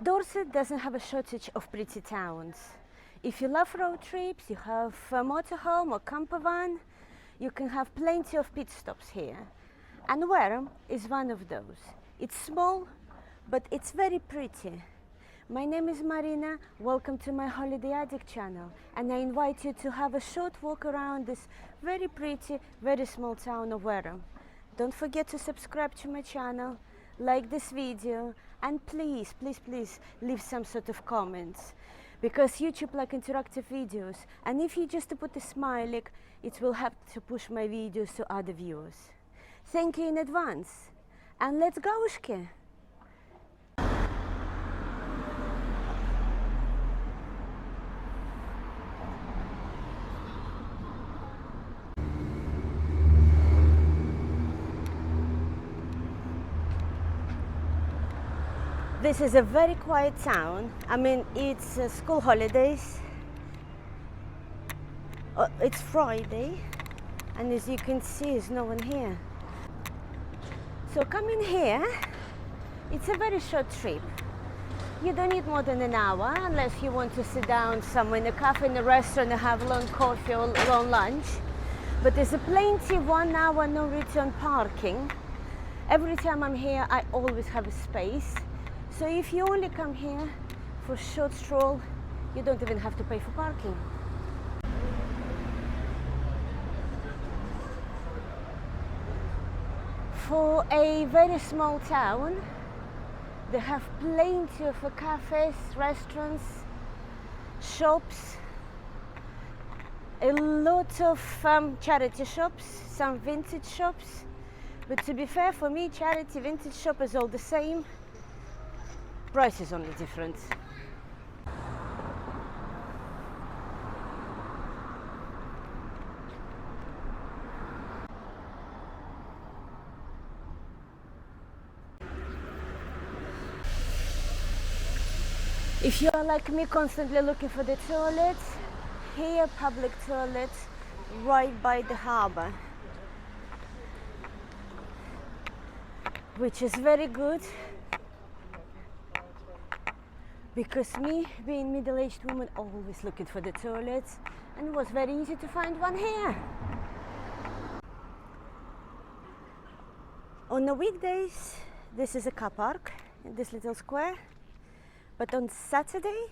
Dorset doesn't have a shortage of pretty towns. If you love road trips, you have a motorhome or camper van, you can have plenty of pit stops here. And Wareham is one of those. It's small, but it's very pretty. My name is Marina, welcome to my Holiday Addict channel, and I invite you to have a short walk around this very pretty, very small town of Wareham. Don't forget to subscribe to my channel, like this video, and please leave some sort of comments, because YouTube like interactive videos, and if you just put a smiley, it will help to push my videos to other viewers. Thank you in advance, and let's go, Ushke! This is a very quiet town. I mean, it's school holidays. It's Friday, and as you can see, there's no one here. So coming here, it's a very short trip. You don't need more than an hour, unless you want to sit down somewhere in a cafe, in a restaurant, and have long coffee or long lunch. But there's plenty 1 hour no return parking. Every time I'm here, I always have a space. So if you only come here for a short stroll, you don't even have to pay for parking. For a very small town, they have plenty of cafes, restaurants, shops, a lot of charity shops, some vintage shops. But to be fair, for me, charity, vintage shop is all the same. Price is only different. If you are like me, constantly looking for the toilet, here public toilet right by the harbour, which is very good. Because me, being middle-aged woman, always looking for the toilets, and it was very easy to find one here. On the weekdays, this is a car park in this little square, but on Saturday,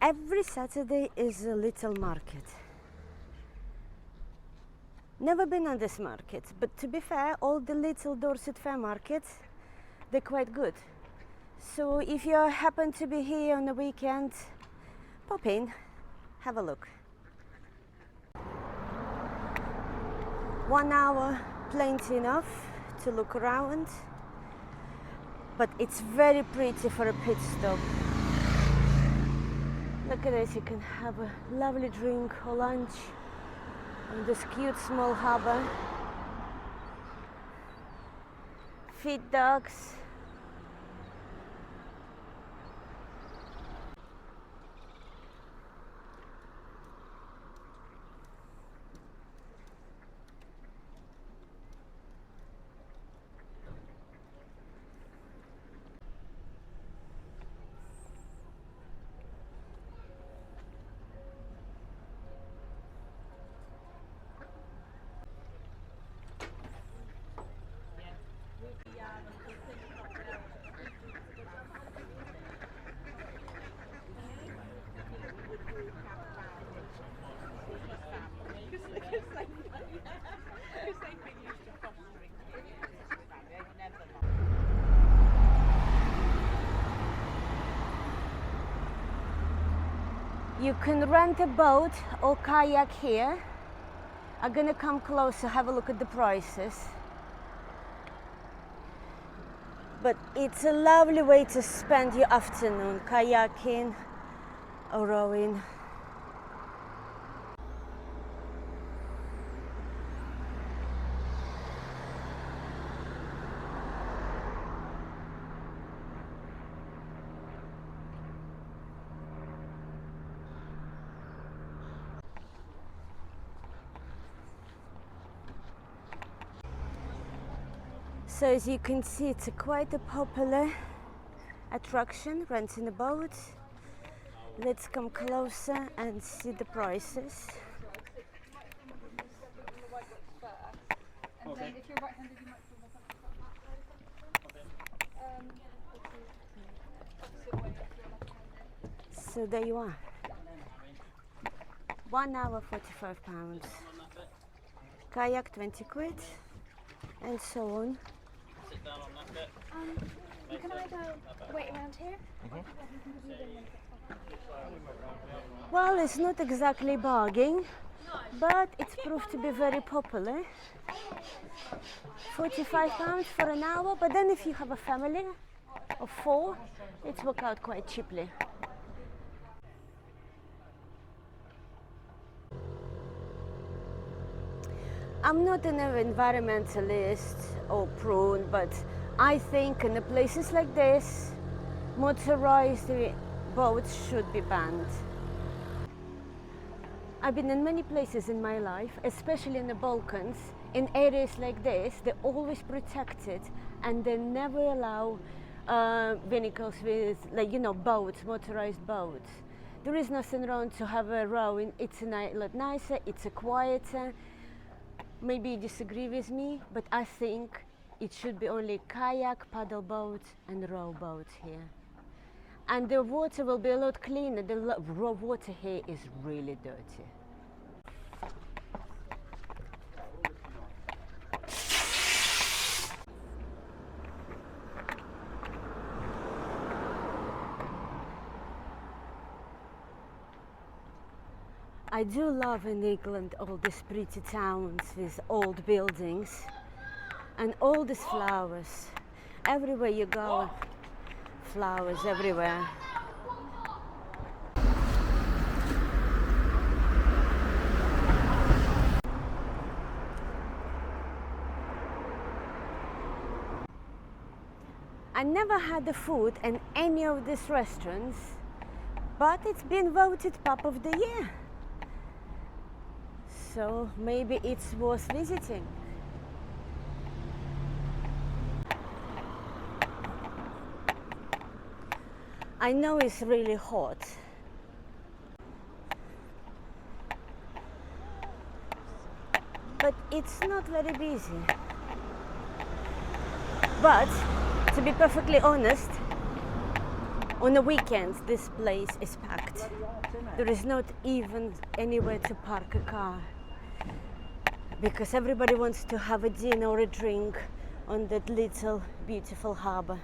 every Saturday is a little market. Never been on this market, but to be fair, all the little Dorset fair markets, they're quite good. So if you happen to be here on the weekend, pop in, have a look. 1 hour, plenty enough to look around, but it's very pretty for a pit stop. Look at this, you can have a lovely drink or lunch on this cute small harbour. Feed dogs. You can rent a boat or kayak here. I'm gonna come closer, have a look at the prices. But it's a lovely way to spend your afternoon, kayaking or rowing. So as you can see, it's quite a popular attraction, renting a boat. Let's come closer and see the prices. And then if you're right-handed, you might feel more comfortable opposite way if you're left-handed. So there you are. 1 hour, £45. Kayak, 20 quid, and so on. Sit down on that bit. Can I go wait around here? Well, it's not exactly bargain, but it's proved to be very popular. £45 for an hour, but then if you have a family of 4, it's work out quite cheaply. I'm not an environmentalist or prone, but I think in the places like this, motorized boats should be banned. I've been in many places in my life, especially in the Balkans. In areas like this, they're always protected and they never allow vehicles with, like, you know, boats, motorized boats. There is nothing wrong to have a rowing. It's a lot nicer, it's a quieter. Maybe you disagree with me, but I think it should be only kayak, paddle boats and row boats here. And the water will be a lot cleaner. The raw water here is really dirty. I do love in England all these pretty towns with old buildings and all these flowers. Everywhere you go, flowers everywhere. I never had the food in any of these restaurants, but it's been voted Pub of the Year. So maybe it's worth visiting. I know it's really hot. But it's not very busy. But to be perfectly honest, on the weekends this place is packed. There is not even anywhere to park a car, because everybody wants to have a dinner or a drink on that little beautiful harbour.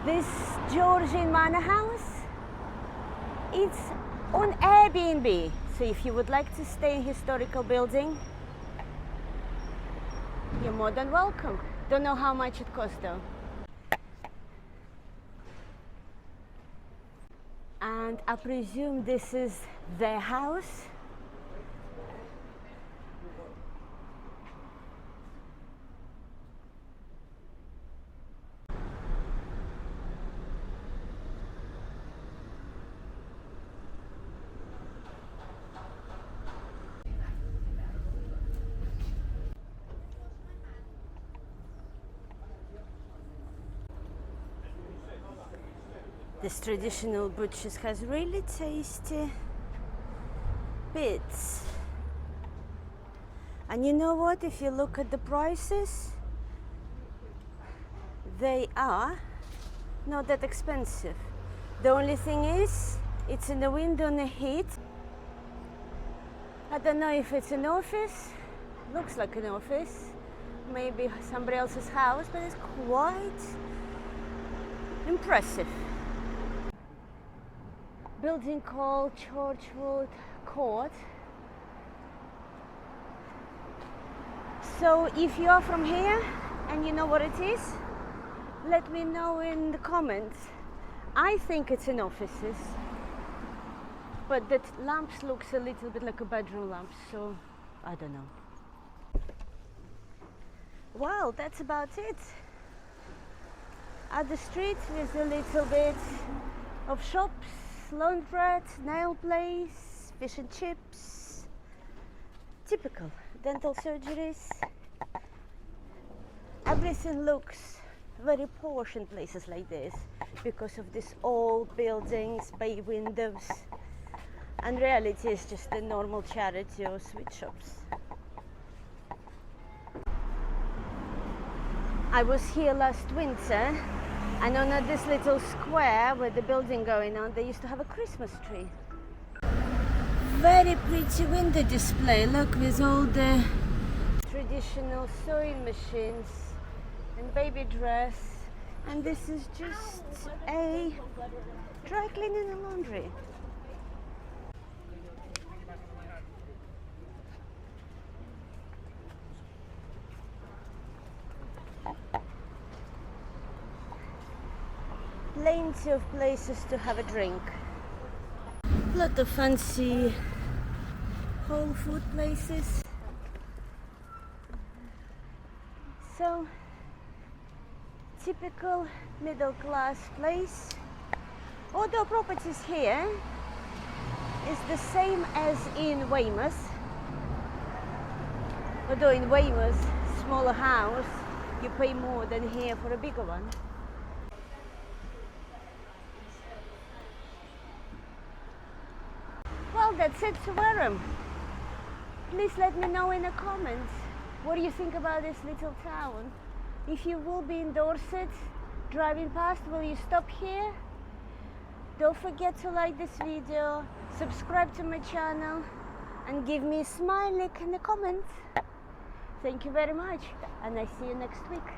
This Georgian manor house, it's on Airbnb, so if you would like to stay in historical building, you're more than welcome. Don't know how much it costs though. And I presume this is their house. This traditional butcher's has really tasty bits. And you know what, if you look at the prices, they are not that expensive. The only thing is, it's in the window and the heat. I don't know if it's an office, looks like an office, maybe somebody else's house, but it's quite impressive. Building called Churchwood Court. So if you are from here and you know what it is, let me know in the comments. I think it's an offices, but that lamps looks a little bit like a bedroom lamp, so I don't know. Well, that's about it. At the street there's a little bit of shops, laundrette, nail place, fish and chips, typical dental surgeries, Everything looks very posh in places like this because of these old buildings, bay windows, and reality is just the normal charity or sweet shops. I was here last winter, and on this little square with the building going on, they used to have a Christmas tree. Very pretty window display, look, with all the traditional sewing machines and baby dress, and this is just a dry cleaning and laundry. Plenty of places to have a drink. Lot of fancy whole food places. So, typical middle class place. Although properties here is the same as in Weymouth. Although in Weymouth, smaller house, you pay more than here for a bigger one. Well, that's it to Wareham. Please let me know in the comments what do you think about this little town. If you will be in Dorset, driving past, will you stop here? Don't forget to like this video, subscribe to my channel, and give me a smiley in the comments. Thank you very much, and I see you next week.